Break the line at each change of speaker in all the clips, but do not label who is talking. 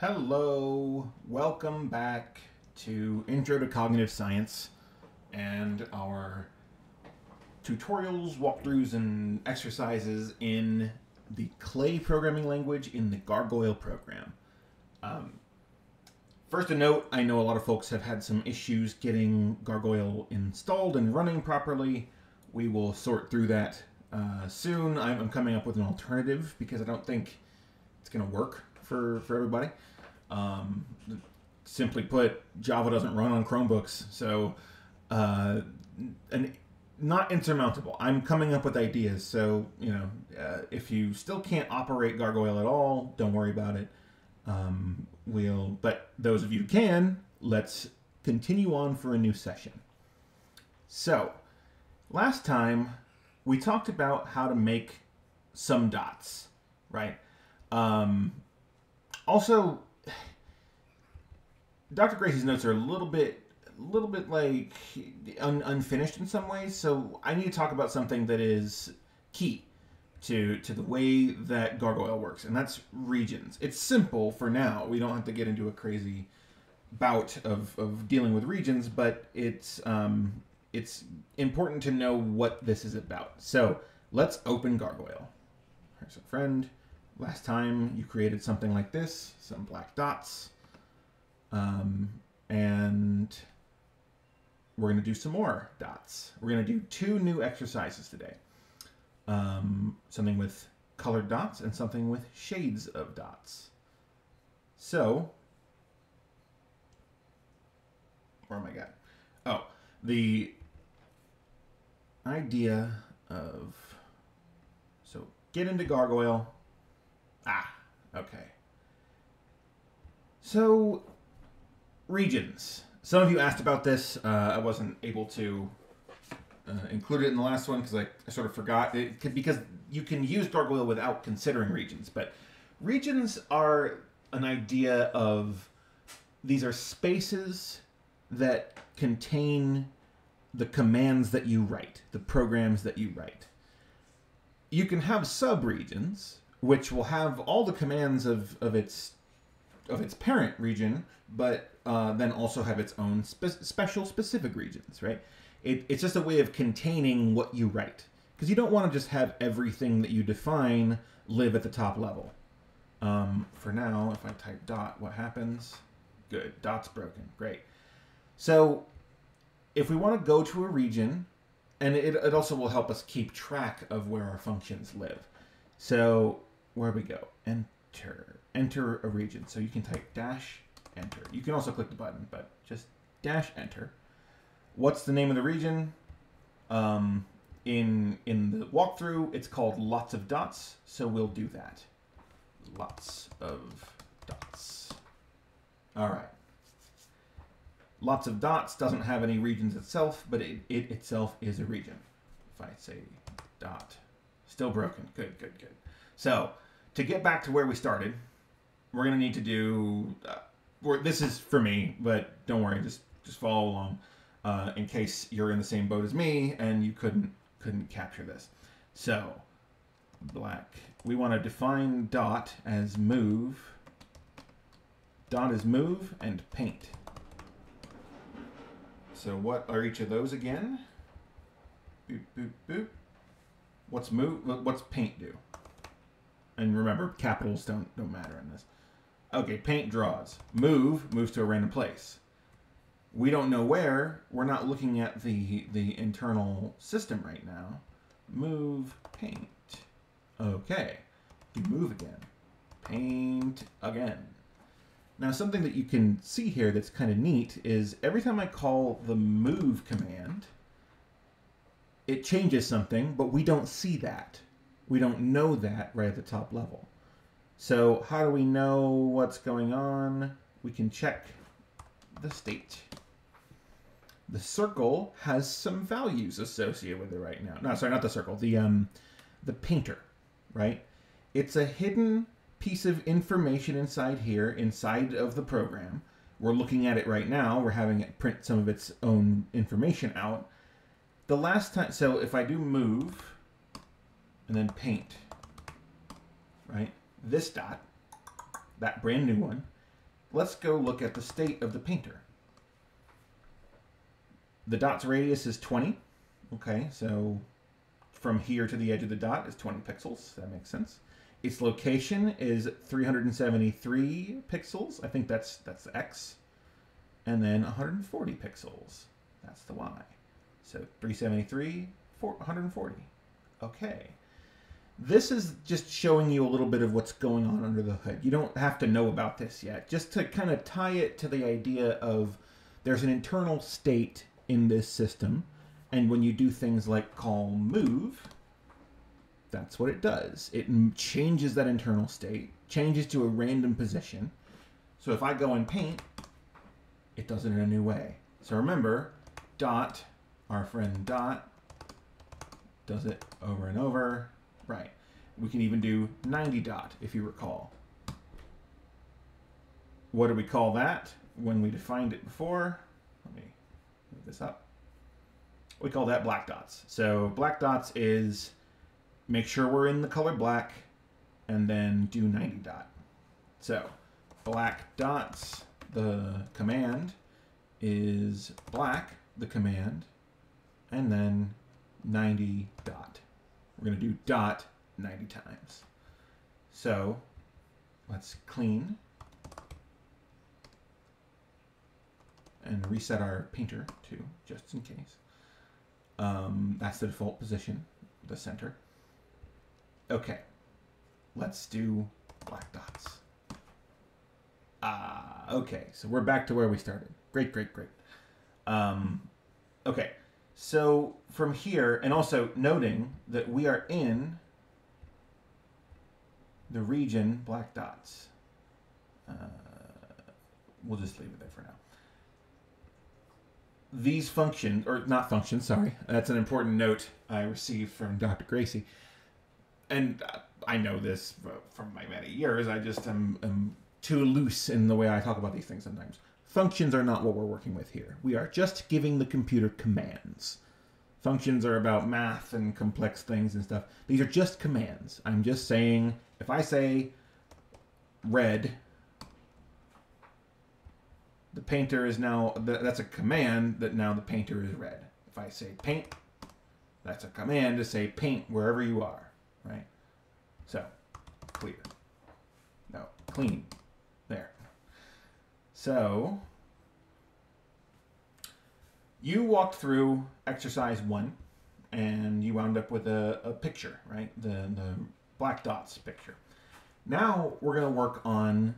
Hello, welcome back to Intro to Cognitive Science and our tutorials, walkthroughs, and exercises in the Clay programming language in the Gargoyle program. First a note, I know a lot of folks have had some issues getting Gargoyle installed and running properly. We will sort through that soon. I'm coming up with an alternative because I don't think it's going to work for everybody. Simply put, Java doesn't run on Chromebooks, so not insurmountable. I'm coming up with ideas, so if you still can't operate Gargoyle at all, don't worry about it. But those of you who can, let's continue on for a new session. So, last time we talked about how to make some dots, right? Also, Dr. Gracie's notes are a little bit like unfinished in some ways, so I need to talk about something that is key to the way that Gargoyle works, and that's regions. It's simple for now. We don't have to get into a crazy bout of dealing with regions, but it's important to know what this is about. So let's open Gargoyle. Here's a friend. Last time you created something like this, some black dots. And we're going to do some more dots. We're going to do 2 new exercises today. Something with colored dots and something with shades of dots. So, where am I at? Oh, the idea of, so get into Gargoyle. Okay. So, regions. Some of you asked about this. I wasn't able to include it in the last one because I sort of forgot. Because you can use Gargoyle without considering regions. But regions are an idea of, these are spaces that contain the commands that you write, the programs that you write. You can have subregions, which will have all the commands of its parent region, but then also have its own special specific regions, right? It's just a way of containing what you write. Because you don't want to just have everything that you define live at the top level. For now, if I type dot, what happens? Good, dot's broken, great. So if we want to go to a region, and it also will help us keep track of where our functions live. So where we go? Enter a region. So you can type dash enter. You can also click the button, but just dash enter. What's the name of the region? In the walkthrough, it's called lots of dots, so we'll do that. Lots of dots. All right. Lots of dots doesn't have any regions itself, but it itself is a region. If I say dot, still broken. Good. So to get back to where we started, we're going to need to do, this is for me, but don't worry, just follow along in case you're in the same boat as me and you couldn't capture this. So, black. We want to define dot as move. Dot is move and paint. So what are each of those again? Boop, boop, boop. What's move? What's paint do? And remember, capitals don't matter in this. Okay, paint draws. Moves to a random place. We don't know where. We're not looking at the internal system right now. Move, paint. Okay. You move again. Paint again. Now, something that you can see here that's kind of neat is every time I call the move command, it changes something, but we don't see that. We don't know that right at the top level. So how do we know what's going on? We can check the state. The circle has some values associated with it right now. No, sorry, not the circle. The painter, right? It's a hidden piece of information inside here, inside of the program. We're looking at it right now. We're having it print some of its own information out. The last time, so if I do move and then paint, right? This dot, that brand new one, let's go look at the state of the painter. The dot's radius is 20. Okay, so from here to the edge of the dot is 20 pixels. That makes sense. Its location is 373 pixels. I think that's the X. And then 140 pixels. That's the Y. So 373, 140. Okay. This is just showing you a little bit of what's going on under the hood. You don't have to know about this yet. Just to kind of tie it to the idea of there's an internal state in this system. And when you do things like call move, that's what it does. It changes that internal state, changes to a random position. So if I go and paint, it does it in a new way. So remember, dot, our friend dot, does it over and over. Right. We can even do 90 dot, if you recall. What do we call that when we defined it before? Let me move this up. We call that black dots. So black dots is make sure we're in the color black and then do 90 dot. So black dots, the command, is black, the command, and then 90 dot. We're going to do dot 90 times. So let's clean and reset our painter too, just in case. That's the default position, the center. Okay, let's do black dots. Okay, so we're back to where we started. Great, great, great. Okay, so from here, and also noting that we are in the region black dots. We'll just leave it there for now. These functions, or not functions, sorry. That's an important note I received from Dr. Gracie. And I know this from my many years. I just am too loose in the way I talk about these things sometimes. Functions are not what we're working with here. We are just giving the computer commands. Functions are about math and complex things and stuff. These are just commands. I'm just saying, if I say red, the painter is now, that's a command that now the painter is red. If I say paint, that's a command to say paint wherever you are, right? So, clear. No, clean. There. So, you walked through exercise 1 and you wound up with a picture, right? The black dots picture. Now we're going to work on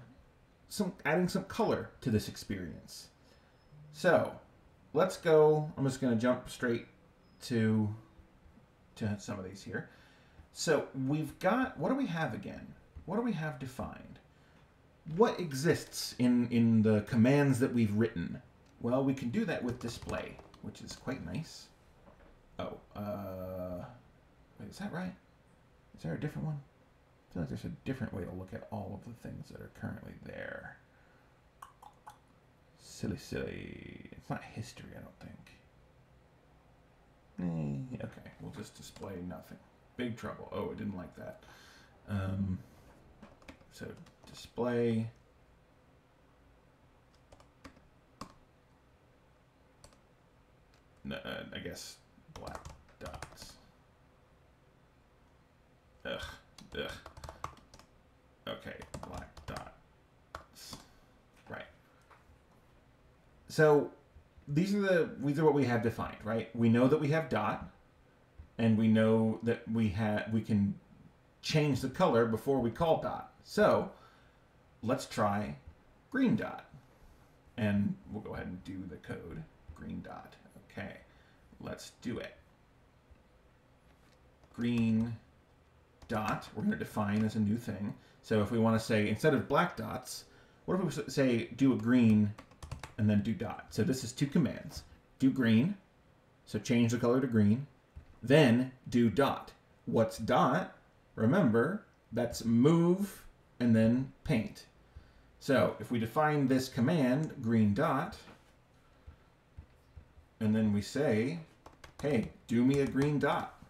adding some color to this experience. So let's go. I'm just going to jump straight to some of these here. So we've got, what do we have again? What do we have defined? What exists in the commands that we've written? Well, we can do that with display, which is quite nice. Oh, wait, is that right? Is there a different one? I feel like there's a different way to look at all of the things that are currently there. Silly, silly. It's not history, I don't think. Okay, we'll just display nothing. Big trouble. Oh, I didn't like that. So, display. No, I guess black dots. Ugh. Okay, black dots. Right. So these are what we have defined, right? We know that we have dot, and we know that we can change the color before we call dot. So let's try green dot, and we'll go ahead and do the code green dot. Okay, let's do it. Green dot, we're going to define as a new thing. So if we want to say, instead of black dots, what if we say do a green and then do dot? So this is two commands. Do green, so change the color to green, then do dot. What's dot? Remember, that's move and then paint. So if we define this command, green dot, and then we say, hey, do me a green dot.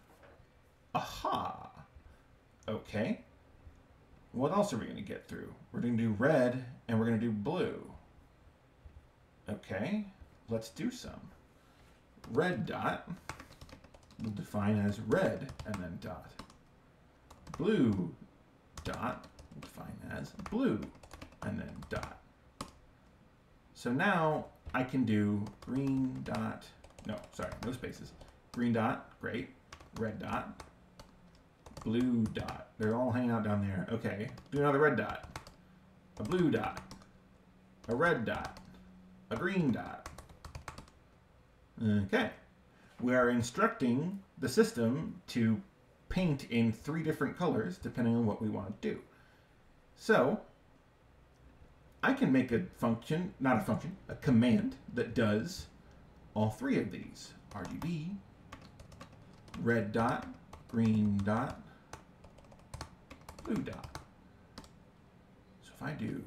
Aha! Okay. What else are we going to get through? We're going to do red and we're going to do blue. Okay, let's do some. Red dot we'll define as red and then dot. Blue dot we'll define as blue and then dot. So now I can do green dot, no, sorry, no spaces. Green dot, great. Red dot. Blue dot. They're all hanging out down there. Okay, do another red dot. A blue dot. A red dot. A green dot. Okay. We are instructing the system to paint in 3 different colors depending on what we want to do. So, I can make a function, not a function, a command that does all 3 of these. RGB, red dot, green dot, blue dot. So if I do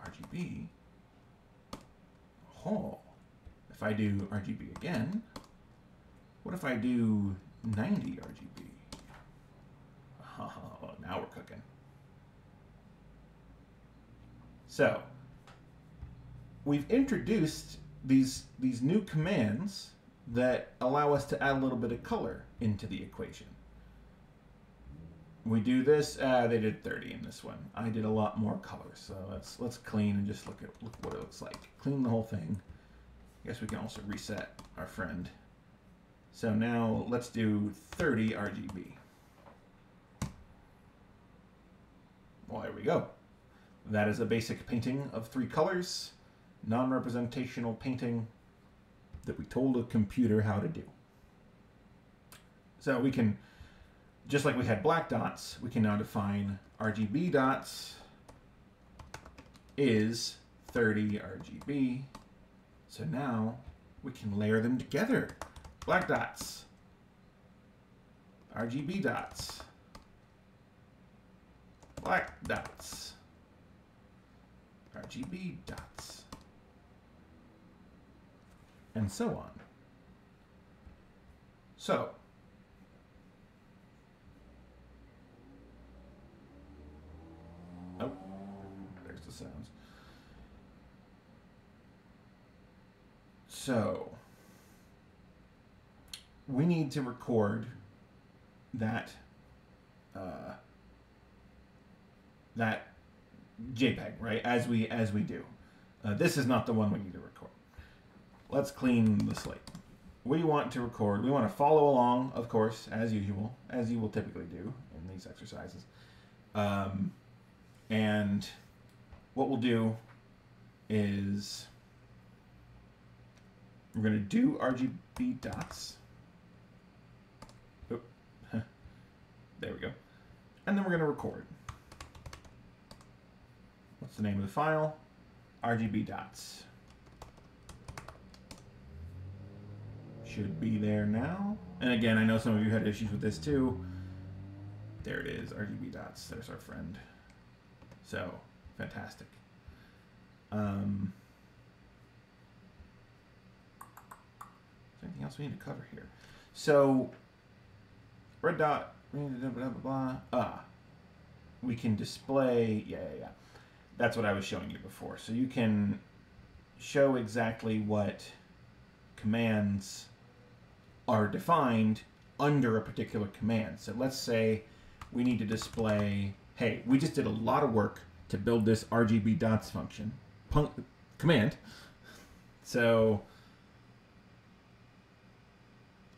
RGB, oh, if I do RGB again, what if I do 90 RGB? Oh, now we're cooking. So, we've introduced these new commands that allow us to add a little bit of color into the equation. We do this, they did 30 in this one. I did a lot more color, so let's clean and just look what it looks like. Clean the whole thing. I guess we can also reset our friend. So now let's do 30 RGB. Well, there we go. That is a basic painting of 3 colors, non-representational painting that we told a computer how to do. So we can, just like we had black dots, we can now define RGB dots is 30 RGB. So now we can layer them together. Black dots, RGB dots, black dots, RGB dots, and so on. So, oh, there's the sounds. So, we need to record that that JPEG, right? As we do. This is not the one we need to record. Let's clean the slate. We want to record. We want to follow along, of course, as usual, as you will typically do in these exercises. And what we'll do is we're going to do RGB dots. Oh, there we go. And then we're going to record. What's the name of the file? RGB dots. Should be there now. And again, I know some of you had issues with this too. There it is, RGB dots. There's our friend. So, fantastic. Is there anything else we need to cover here? So, red dot, blah, blah, blah, blah. We can display, yeah. That's what I was showing you before. So you can show exactly what commands are defined under a particular command. So let's say we need to display, hey, we just did a lot of work to build this RGB dots function, command. So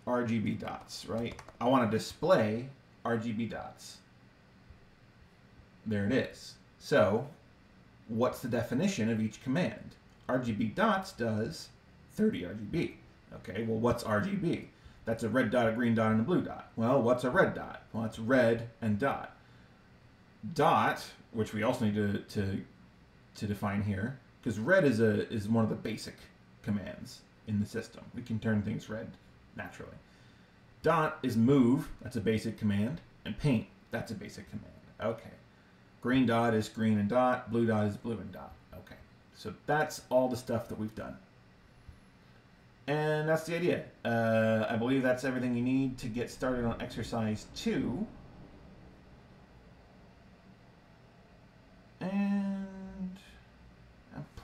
RGB dots, right? I want to display RGB dots. There it is. So what's the definition of each command? RGB dots does 30 RGB. Okay, well, what's RGB? That's a red dot, a green dot, and a blue dot. Well, what's a red dot? Well, it's red and dot. Dot, which we also need to define here, because red is one of the basic commands in the system. We can turn things red naturally. Dot is move, that's a basic command, and paint, that's a basic command. Okay. Green dot is green and dot, blue dot is blue and dot. Okay, so that's all the stuff that we've done. And that's the idea. I believe that's everything you need to get started on exercise 2.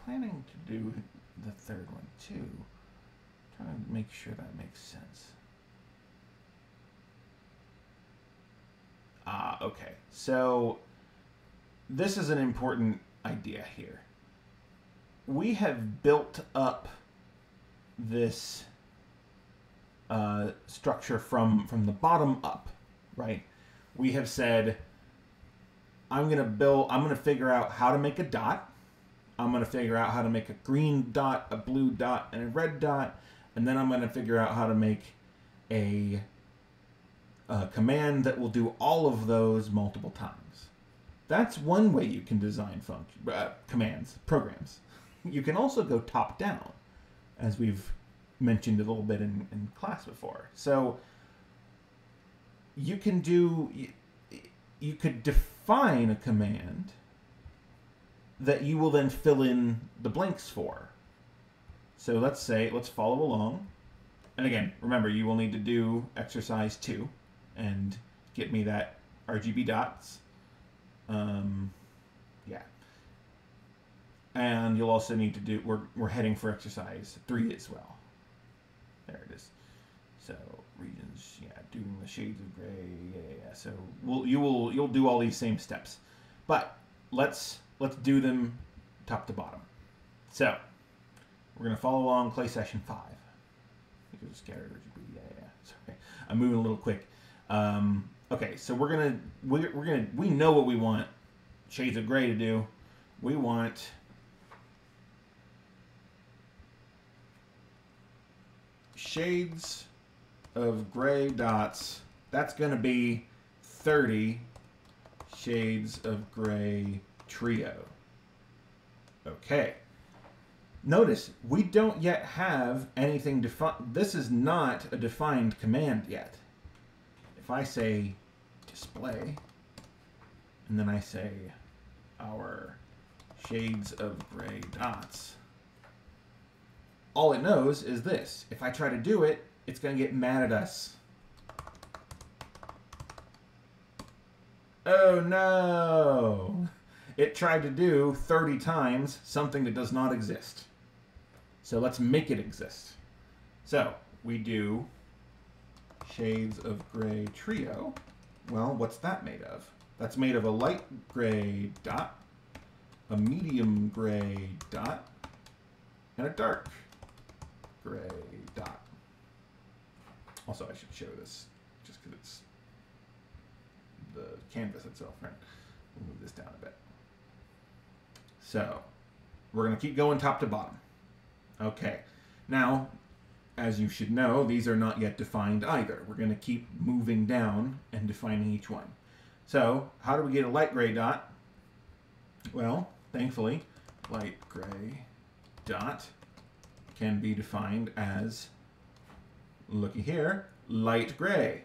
planning to do the third one too. Trying to make sure that makes sense. Okay. So this is an important idea here. We have built up this structure from the bottom up, right? We have said, I'm going to figure out how to make a dot. I'm going to figure out how to make a green dot, a blue dot, and a red dot. And then I'm going to figure out how to make a command that will do all of those multiple times. That's one way you can design programs. You can also go top down, as we've mentioned a little bit in class before. So you can you could define a command that you will then fill in the blanks for. So let's follow along. And again, remember, you will need to do exercise 2 and get me that RGB dots. Yeah. And you'll also need to do, we're heading for exercise 3 as well. There it is. So regions, yeah, doing the shades of gray, yeah. So you'll do all these same steps, but let's do them top to bottom. So we're gonna follow along clay session 5. Because scattered RGB, yeah. Sorry, I'm moving a little quick. Okay, so we know what we want shades of gray to do. We want shades of gray dots. That's going to be 30 shades of gray trio. Okay. Notice we don't yet have anything defined. This is not a defined command yet. If I say display, and then I say our shades of gray dots, all it knows is this. If I try to do it, it's going to get mad at us. Oh no! It tried to do 30 times something that does not exist. So let's make it exist. So we do shades of gray trio. Well, what's that made of? That's made of a light gray dot, a medium gray dot, and a dark gray dot. Also, I should show this just because it's the canvas itself, right? We'll move this down a bit. So we're going to keep going top to bottom. Okay. Now, as you should know, these are not yet defined either. We're going to keep moving down and defining each one. So how do we get a light gray dot? Well, thankfully, light gray dot can be defined as, looky here, light gray,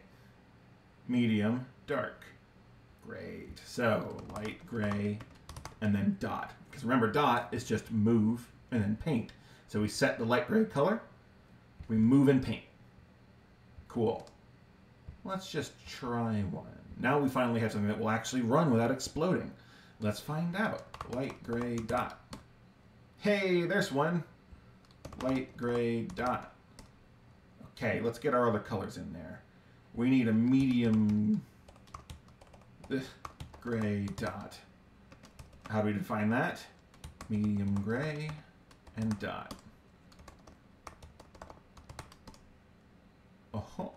medium, dark. Great. So light gray and then dot. Because remember, dot is just move and then paint. So we set the light gray color, we move and paint. Cool. Let's just try one. Now we finally have something that will actually run without exploding. Let's find out. Light gray dot. Hey, there's one. Light gray dot. Okay, let's get our other colors in there. We need a medium gray dot. How do we define that? Medium gray and dot. Oh,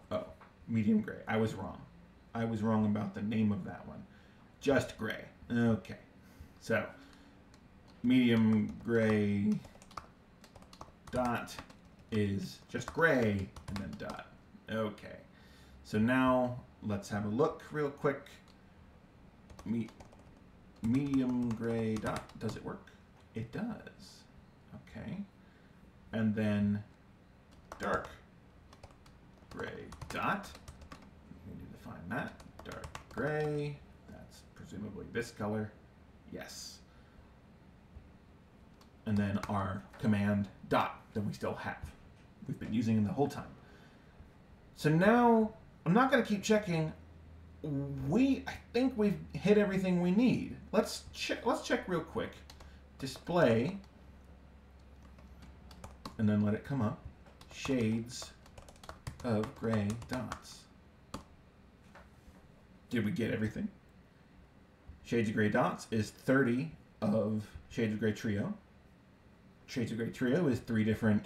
medium gray. I was wrong. I was wrong about the name of that one. Just gray. Okay. So, medium gray dot is just gray and then dot. Okay. So now let's have a look real quick. Medium gray dot. Does it work? It does. Okay. And then dark gray dot. We need to define that. Dark gray. That's presumably this color. Yes. And then our command dot that we still have. We've been using it the whole time. So now, I'm not going to keep checking. I think we've hit everything we need. Let's check real quick. Display and then let it come up. Shades of gray dots. Did we get everything? Shades of gray dots is 30 of Shades of Gray Trio. Shades of Gray Trio is 3 different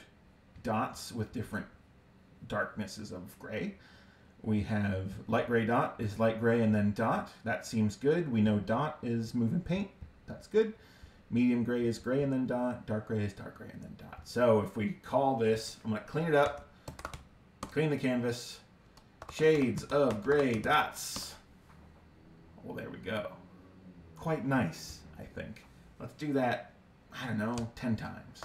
dots with different darknesses of gray. We have light gray dot is light gray and then dot. That seems good. We know dot is moving paint. That's good. Medium gray is gray and then dot. Dark gray is dark gray and then dot. So if we call this, I'm going to clean it up, clean the canvas, shades of gray dots. Well, there we go. Quite nice, I think. Let's do that, I don't know, 10 times.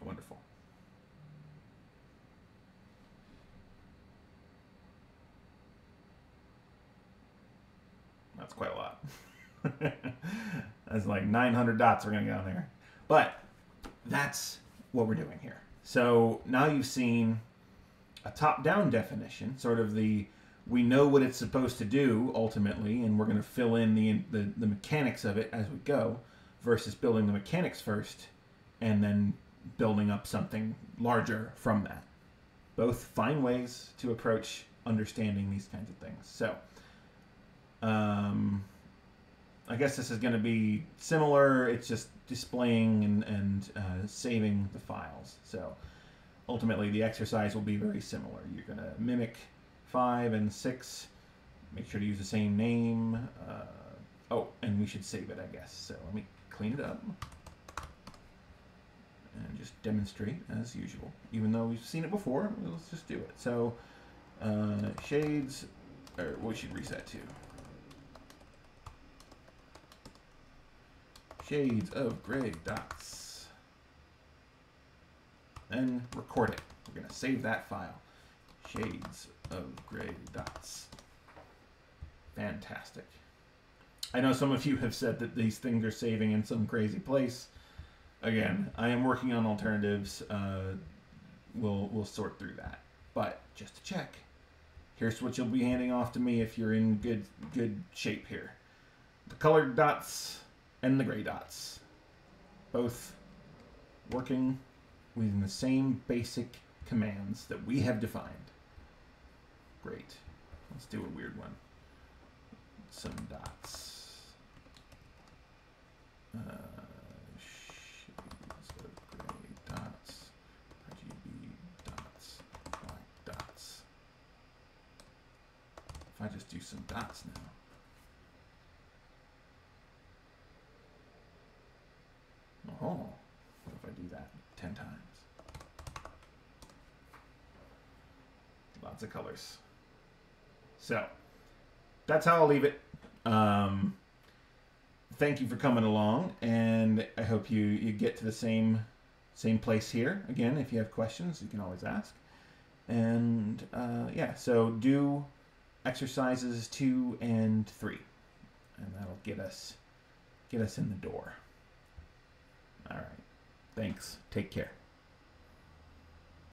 Wonderful. That's quite a lot. That's like 900 dots we're going to go there. But that's what we're doing here. So now you've seen a top-down definition, sort of we know what it's supposed to do ultimately, and we're going to fill in the mechanics of it as we go, versus building the mechanics first and then building up something larger from that. Both fine ways to approach understanding these kinds of things. So I guess this is going to be similar. It's just displaying and saving the files. So ultimately, the exercise will be very similar. You're going to mimic 5 and 6. Make sure to use the same name. Oh, and we should save it, I guess. So let me clean it up and just demonstrate as usual. Even though we've seen it before, let's just do it. So shades, or we should reset to. Shades of gray dots. And record it. We're going to save that file. Shades of gray dots. Fantastic. I know some of you have said that these things are saving in some crazy place. Again, I am working on alternatives. We'll sort through that. But just to check, here's what you'll be handing off to me if you're in good shape here. The colored dots and the gray dots. Both working within the same basic commands that we have defined. Great. Let's do a weird one. Some dots. Shades of gray dots. RGB dots. Black dots. If I just do some dots now. Oh, what if I do that 10 times? Lots of colors. So, that's how I'll leave it. Thank you for coming along, and I hope you get to the same place here. Again, if you have questions, you can always ask. And yeah, so do exercises 2 and 3, and that'll get us in the door. All right. Thanks. Take care.